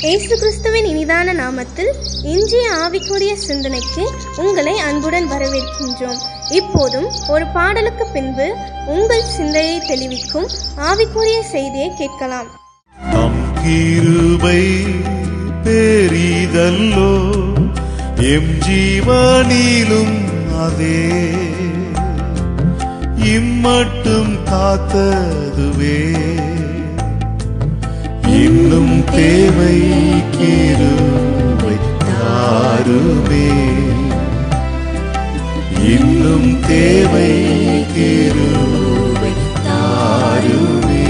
இயேசு கிறிஸ்துவின் இனிதான நாமத்தில் இன்றைய ஆவிக்குரிய சிந்தனைக்கு உங்களை அன்புடன் வரவேற்கின்றோம். இப்போதும் ஒரு பாடலுக்கு பின்பு உங்கள் சிந்தையை தெளிவிக்கும் ஆவிக்குரிய செய்தியை கேட்கலாம். நம் கிருபை பெரிதல்லோ, எம் ஜீவனிலும் அதே இம்மட்டும் காத்ததுவே, இன்னும் தேவை கிருபை தாருமே, இன்னும் தேவை கிருபை தாருமே.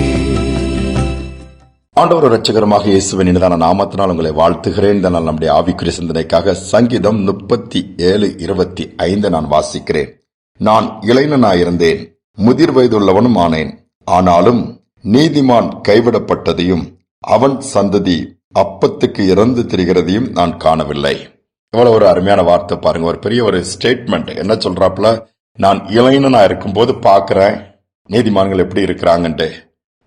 ஆண்டவர் இரட்சகரமாக இயேசுவின் இனிதான நாமத்தினால் உங்களை வாழ்த்துகிறேன். இந்த நாள் நம்முடைய ஆவிக்குரிய சிந்தனைக்காக சங்கீதம் 37:25 நான் வாசிக்கிறேன். நான் இளைஞனாயிருந்தேன், முதிர் வயதுள்ளவனும் ஆனேன். ஆனாலும் நீதிமான் கைவிடப்பட்டதையும் அவன் சந்ததி அப்பத்துக்கு இறந்து திரிகிறதையும் நான் காணவில்லை. இவ்வளவு ஒரு அருமையான வார்த்தை பாருங்க. ஒரு பெரிய ஒரு ஸ்டேட்மெண்ட். என்ன சொல்றாப்புல, நான் இளைஞனா இருக்கும் போது பாக்குறேன் நீதிமான்கள் எப்படி இருக்கிறாங்கன்ட்டு,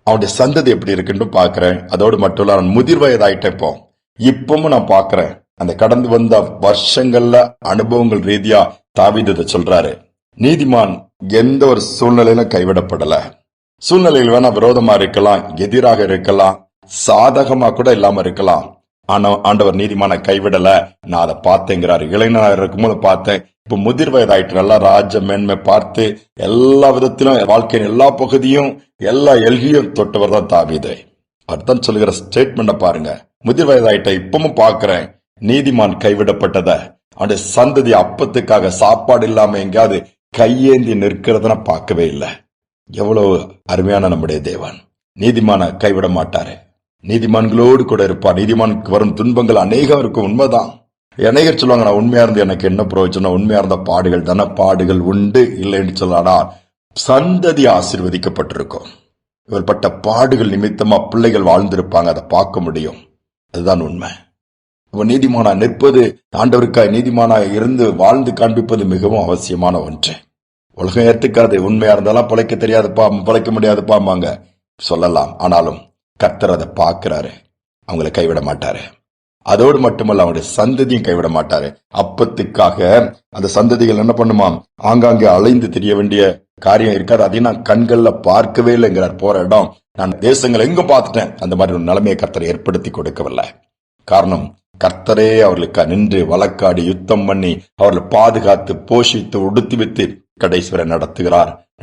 அவனுடைய சந்ததி எப்படி இருக்குன்னு பாக்குறேன். அதோடு மட்டும் இல்ல, நான் முதிர் வயதாயிட்டேன். இப்பவும் நான் பாக்குறேன். அந்த கடந்து வந்த வருஷங்கள்ல அனுபவங்கள் ரீதியா தாவீது சொல்றாரு, நீதிமான் எந்த ஒரு சூழ்நிலையிலும் கைவிடப்படல. சூழ்நிலையில் வேணா விரோதமா இருக்கலாம், எதிராக இருக்கலாம், சாதகமா கூட இல்லாம இருக்கலாம். ஆனா ஆண்டவர் நீதிமான கைவிடல. நான் அதை பார்த்தேங்கிறாரு. இளைஞனா இருக்கும்போது பார்த்தேன், இப்ப முதிர் வயதாயிட்டு நல்லா ராஜ மேன்மை பார்த்து எல்லா விதத்திலும் வாழ்க்கையின் எல்லா பகுதியும் எல்லா எல்கையும் தொட்டவர் தான் தாவீது. அதுதான் சொல்லுகிற ஸ்டேட்மெண்ட பாருங்க. முதிர் வயதாயிட்ட இப்பவும் பாக்குறேன் நீதிமான் கைவிடப்பட்டத, அவனுடைய சந்ததி அப்பத்துக்காக சாப்பாடு இல்லாம எங்கேயாவது கையேந்தி நிற்கிறத நான் பார்க்கவே இல்லை. எவ்வளவு அருமையான நம்முடைய தேவன். நீதிமான கைவிட மாட்டாரு, நீதிமான்களோடு கூட இருப்பார். நீதிமானுக்கு வரும் துன்பங்கள் அநேகம் இருக்கும், உண்மைதான். அநேகர் சொல்லுவாங்க, நான் உண்மையா இருந்து எனக்கு என்ன பிரயோஜனம், உண்மையா இருந்த பாடுகள் தானே, பாடுகள் உண்டு இல்லைன்னு சொல்லாடா. சந்ததி ஆசீர்வதிக்கப்பட்டிருக்கும். இவர்பட்ட பாடுகள் நிமித்தமா பிள்ளைகள் வாழ்ந்திருப்பாங்க, அதை பார்க்க முடியும். அதுதான் உண்மை. நீதிமானா நிற்பது, ஆண்டவருக்காய் நீதிமானா இருந்து வாழ்ந்து காண்பிப்பது மிகவும் அவசியமான ஒன்று. உலகம் ஏற்றுக்காது. உண்மையா இருந்தாலும் பிழைக்க தெரியாதுப்பா, பிழைக்க முடியாதுப்பாங்க சொல்லலாம். ஆனாலும் கர்த்தர் அதை பார்க்கிறாரு, அவங்களை கைவிட மாட்டாரு. அதோடு மட்டுமல்ல, அவங்களுடைய சந்ததியும் கைவிட மாட்டாரு. அப்பத்துக்காக அந்த சந்ததிகள் என்ன பண்ணுமா, ஆங்காங்கே அலைந்து தெரிய வேண்டிய காரியம் இருக்காது. அதையும் நான் கண்கள்ல பார்க்கவே இல்லைங்கிறார். போற இடம் நான் தேசங்கள் எங்க பார்த்துட்டேன். அந்த மாதிரி ஒரு நிலைமையை கர்த்தரை ஏற்படுத்தி கொடுக்கவில்லை. காரணம், கர்த்தரே அவர்களுக்கு நின்று வழக்காடி யுத்தம் பண்ணி அவர்களை பாதுகாத்து போஷித்து உடுத்தி வைத்து கடைசி வரை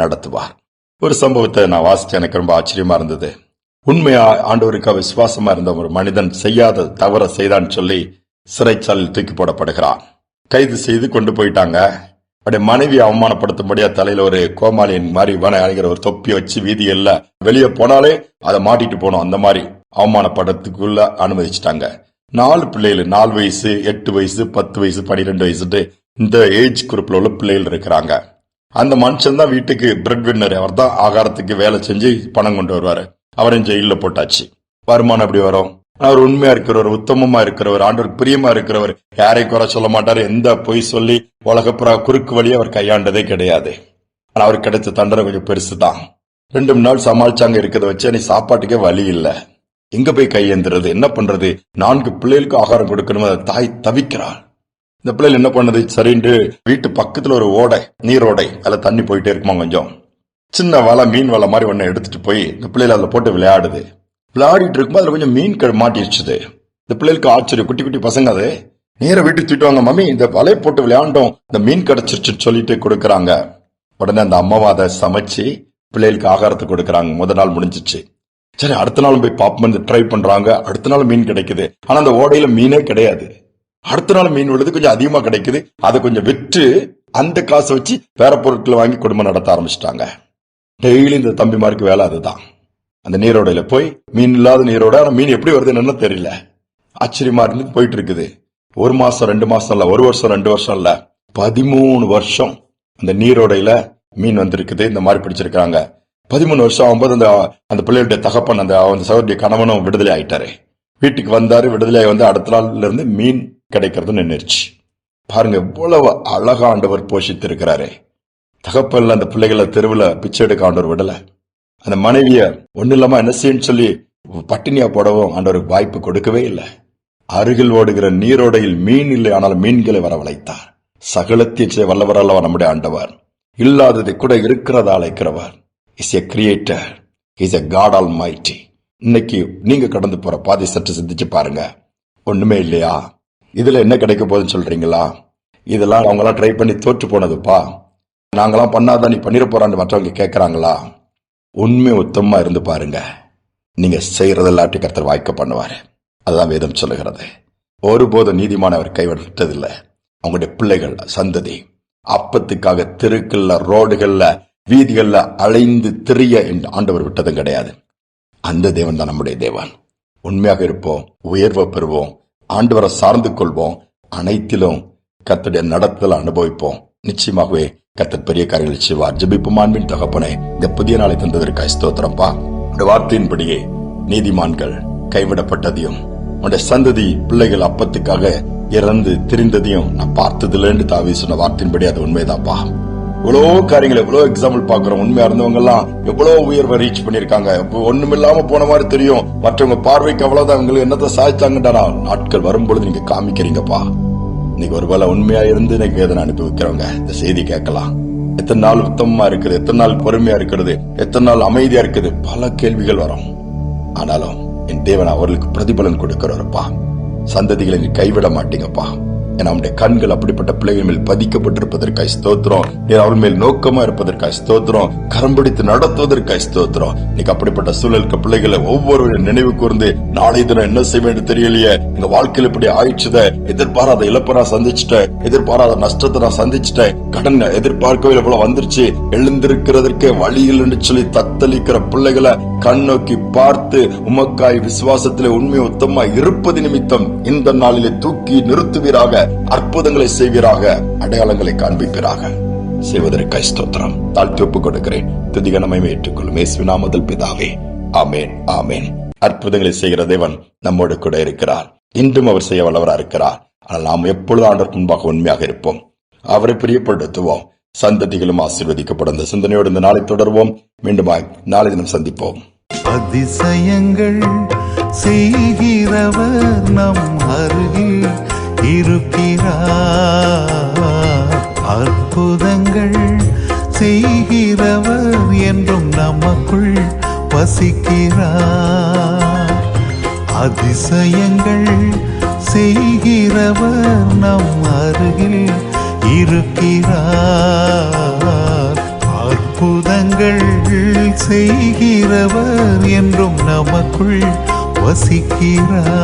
நடத்துவார். ஒரு சம்பவத்தை நான் வாசிச்சேன், எனக்கு ரொம்ப ஆச்சரியமா இருந்தது. உண்மையா ஆண்டவருக்கா விசுவாசமா இருந்த ஒரு மனிதன் செய்யாத தவற செய்தான்னு சொல்லி சிறைச்சாலையில் தூக்கி போடப்படுகிறான். கைது செய்து கொண்டு போயிட்டாங்க. அவருடைய மனைவி அவமானப்படுத்தும்படியா தலையில ஒரு கோமாளியின் மாதிரி அணிகிற ஒரு தொப்பி வச்சு வீதியல்ல வெளியே போனாலே அதை மாட்டிட்டு போனோம். அந்த மாதிரி அவமானப்படத்துக்குள்ள அனுமதிச்சிட்டாங்க. 4 பிள்ளைகள், 4 வயசு, 8 வயசு, 10 வயசு, 12 வயசுட்டு இந்த ஏஜ் குரூப்ல உள்ள பிள்ளைகள் இருக்கிறாங்க. அந்த மனுஷன் தான் வீட்டுக்கு பிரெட் வின்னர். அவர் தான் ஆகாரத்துக்கு வேலை செஞ்சு பணம் கொண்டு வருவாரு. அவரையும் ஜெயில போட்டாச்சு. வருமானம் எப்படி வரும்? அவர் உண்மையா இருக்கிறவர், உத்தமமா இருக்கிறவர், ஆண்டவருக்கு பிரியமா இருக்கிறவர், யாரை குறை சொல்ல மாட்டாரு. எந்த பொய் சொல்லி உலகப்புற குறுக்கு வழியை அவர் கையாண்டதே கிடையாது. ஆனா அவருக்கு கிடைச்ச தண்டனை கொஞ்சம் பெருசுதான். 2 நாள் சமாளிச்சாங்க. இருக்கிறத வச்சு நீ சாப்பாட்டுக்கே வழி இல்ல, எங்க போய் கையேந்துறது, என்ன பண்றது? 4 பிள்ளைகளுக்கு ஆகாரம் கொடுக்கணும். தாய் தவிக்கிறாள். இந்த பிள்ளைகள் என்ன பண்ணது, சரின்னு வீட்டு பக்கத்துல ஒரு ஓடை, நீரோடை, அதுல தண்ணி போயிட்டே இருக்குமா, கொஞ்சம் சின்ன வலை, மீன் வலை மாதிரி ஒன்னு எடுத்துட்டு போய் இந்த பிள்ளைகள் அதுல போட்டு விளையாடிட்டு இருக்கும்போது அதுல கொஞ்சம் மீன் மாட்டிடுச்சுது. இந்த பிள்ளைகளுக்கு ஆச்சரியம். குட்டி குட்டி பசங்க அது நேர வீட்டுக்கு திட்டுவாங்க, மம்மி இந்த வலையை போட்டு விளையாண்டோம், இந்த மீன் கிடைச்சிருச்சுன்னு சொல்லிட்டு கொடுக்கறாங்க. உடனே அந்த அம்மாவை அதை சமைச்சு பிள்ளைகளுக்கு ஆகாரத்தை கொடுக்கறாங்க. முதல் நாள் முடிஞ்சிச்சு. சரி, அடுத்த நாள் போய் பாப்போம் ட்ரை பண்றாங்க. அடுத்த நாள் மீன் கிடைக்குது. ஆனா அந்த ஓடையில மீனே கிடையாது. அடுத்த நாள் மீன் விழுது கொஞ்சம் அதிகமா கிடைக்குது. அதை கொஞ்சம் விற்று அந்த காசை வச்சு வேற பொருட்களை வாங்கி குடும்பம் நடத்த ஆரம்பிச்சிட்டாங்க. டெய்லி இந்த தம்பிமாருக்கு வேலை அதுதான். அந்த நீரோடையில போய், மீன் இல்லாத நீரோட, ஆனா மீன் எப்படி வருதுன்னு தெரியல, ஆச்சரியமா இருந்து போயிட்டு இருக்குது. 1 மாசம் 2 மாசம் இல்ல, 1 வருஷம் 2 வருஷம் இல்ல, 13 வருஷம் அந்த நீரோடையில மீன் வந்திருக்குது. இந்த மாதிரி பிடிச்சிருக்காங்க. 13 வருஷம் ஆகும்போது அந்த பிள்ளைகளுடைய தகப்பன், அந்த சகோதரிய கணவனும் விடுதலை ஆயிட்டாரு. வீட்டுக்கு வந்தாரு. விடுதலை வந்து அடுத்த நாள்ல இருந்து மீன் கிடைக்கிறது நின்றுச்சு. பாருங்க, எவ்வளவு அழகா ஆண்டவர் போஷித்து இருக்கிறாரு. தகப்பன்ல அந்த பிள்ளைகளை தெருவுல பிச்சை எடுக்க ஆண்டவர் விடல. அந்த மனைவிய ஒண்ணு இல்லாம என்ன செய்யன்னு சொல்லி பட்டினியா போடவும் ஆண்டவருக்கு வாய்ப்பு கொடுக்கவே இல்லை. அருகில் ஓடுகிற நீரோடையில் மீன் இல்லை, ஆனால் மீன்களை வரவழைத்தார். சகலத்தை செய்ய வல்லவர் அல்லவா நம்முடைய ஆண்டவர். இல்லாததை கூட இருக்கிறதா அழைக்கிறவர். Is a creator, is a God almighty. இன்னைக்கு நீங்க கடந்து போற பாதை சற்று சிந்திச்சு பாருங்க. ஒண்ணுமே இல்லையா? இதுல என்ன கிடைக்க போகுதுன்னு சொல்றீங்களா? இதெல்லாம் அவங்களாம் ட்ரை பண்ணி தோற்று போனதுப்பா, நாங்களாம் பண்ணாதான் நீ பண்ணிட போறான்னு மற்றவங்க கேட்கறாங்களா? உண்மை உத்தமமா இருந்து பாருங்க, நீங்க செய்யறதெல்லாட்டி கர்த்தர் வாய்க்க பண்ணுவாரு. அதுதான் வேதம் சொல்லுகிறது. ஒருபோதும் நீதிமான அவர் கைவிட்டதில்லை. அவங்களுடைய பிள்ளைகள் சந்ததி அப்பத்துக்காக தெருக்கள்ல, ரோடுகள்ல, வீதிகள்ல அலைந்து திரிய ஆண்டவர் விட்டதும் கிடையாது. அந்த தேவன் தான் நம்முடைய தேவன். உண்மையாக இருப்போம், உயர்வை பெறுவோம், ஆண்டவரை சார்ந்து கொள்வோம், அனைத்திலும் கர்த்தருடைய நடத்தல அனுபவிப்போம். நிச்சயமாகவே கர்த்தர் பெரிய காரியங்கள் செய்வார். ஜெபிப்போம். அன்பின் தகப்பனே, இந்த புதிய நாளை தந்ததற்காக ஸ்தோத்திரம்பா. உடைய வார்த்தையின்படியே நீதிமான்கள் கைவிடப்பட்டதையும் உடைய சந்ததி பிள்ளைகள் அப்பத்துக்காக இறந்து திரிந்ததையும் நான் பார்த்ததில்லைன்னு தாவி சொன்ன வார்த்தையின்படி அது உண்மைதான்ப்பா. எவ்வளவு காரியங்கள், எவ்வளவு எக்ஸாம்பிள் பாக்குறோம். உண்மையா இருந்தவங்க எல்லாம் எவ்வளவு உயர்வை ரீச் பண்ணிருக்காங்க. ஒண்ணுமில்லாம போன மாதிரி தெரியும், மற்றவங்க பார்வைக்கு அவ்வளவுதான் இவங்களுக்கு என்னத்தை சாதிச்சாங்கடா. நாட்கள் வரும்பொழுது நீங்க காமிக்கிறீங்கப்பா. இன்னைக்கு ஒருவேளை உண்மையா இருந்து இன்னைக்கு எதனை அனுபவிக்கிறவங்க இந்த செய்தி கேட்கலாம். எத்தனை நாள் உத்தமமா இருக்குது, எத்தனை நாள் பொறுமையா இருக்கிறது, எத்தனை நாள் அமைதியா இருக்குது, பல கேள்விகள் வரும். ஆனாலும் என் தேவன் அவர்களுக்கு பிரதிபலன் கொடுக்கிறப்பா. சந்ததிகளை நீ கைவிட மாட்டீங்கப்பா. ஏன்னா அவனுடைய கண்கள் அப்படிப்பட்ட பிள்ளைகள் மேல் பதிக்கப்பட்டிருப்பதற்காய் ஸ்தோத்திரம். அவள் மேல் நோக்கமா இருப்பதற்காய் ஸ்தோத்திரம். கரம் பிடித்து நடத்துவதற்காய் ஸ்தோத்திரம். இன்னைக்கு அப்படிப்பட்ட சூழலுக்கு பிள்ளைகளை ஒவ்வொரு நினைவு கூர்ந்து நாளை தினம் என்ன செய்ய வேண்டும் தெரியலையே, எங்க வாழ்க்கையில் இப்படி ஆயிடுச்சுத, எதிர்பாராத இழப்பை நான் சந்திச்சுட்டேன், எதிர்பாராத நஷ்டத்தை நான் சந்திச்சுட்டேன், கடன் எதிர்பார்க்கவே இவ்வளவு வந்துருச்சு, எழுந்திருக்கிறதற்கு வழியில் என்று சொல்லி தத்தளிக்கிற பிள்ளைகளை கண் நோக்கி பார்த்து உமக்காய் விசுவாசத்திலே உண்மை உத்தமா இருப்பது நிமித்தம் இந்த நாளிலே தூக்கி நிறுத்துவீராக, அற்புதங்களை செய்வீராக, அடையாளங்களை காண்பிப்பீராக. செய்வதற்காய் ஸ்தோத்திரம். தாழ்த்தி ஒப்புக் கொடுக்கிறேன். துதிக நம்மை ஏற்றுக்கொள்ளும் இயேசுவின் நாமத்தில் பிதாவே, ஆமேன், ஆமேன். அற்புதங்களை செய்கிற தேவன் நம்மோடு கூட இருக்கிறார். இன்றும் அவர் செய்ய வல்லவரா இருக்கிறார். ஆனால் நாம் எப்பொழுது ஆண்டவருக்கு முன்பாக உண்மையாக இருப்போம், அவரை பிரியப்படுத்துவோம். சந்ததிகளும் ஆசீர்வதிக்கப்படும் இந்த சிந்தனையோடு இந்த நாளை தொடர்வோம். மீண்டுமாய் நாளை தினம் சந்திப்போம். அதிசயங்கள் செய்கிறவர் நம் அருகில் இருக்கிறார். அற்புதங்கள் செய்கிறவர் என்றும் நமக்குள் வசிக்கிறார். அதிசயங்கள் செய்கிறவர் நம் அருகில் இருக்கிறார். அற்புதங்கள் செய்கிறவர் என்றும் நமக்குள் வசிக்கிறார்.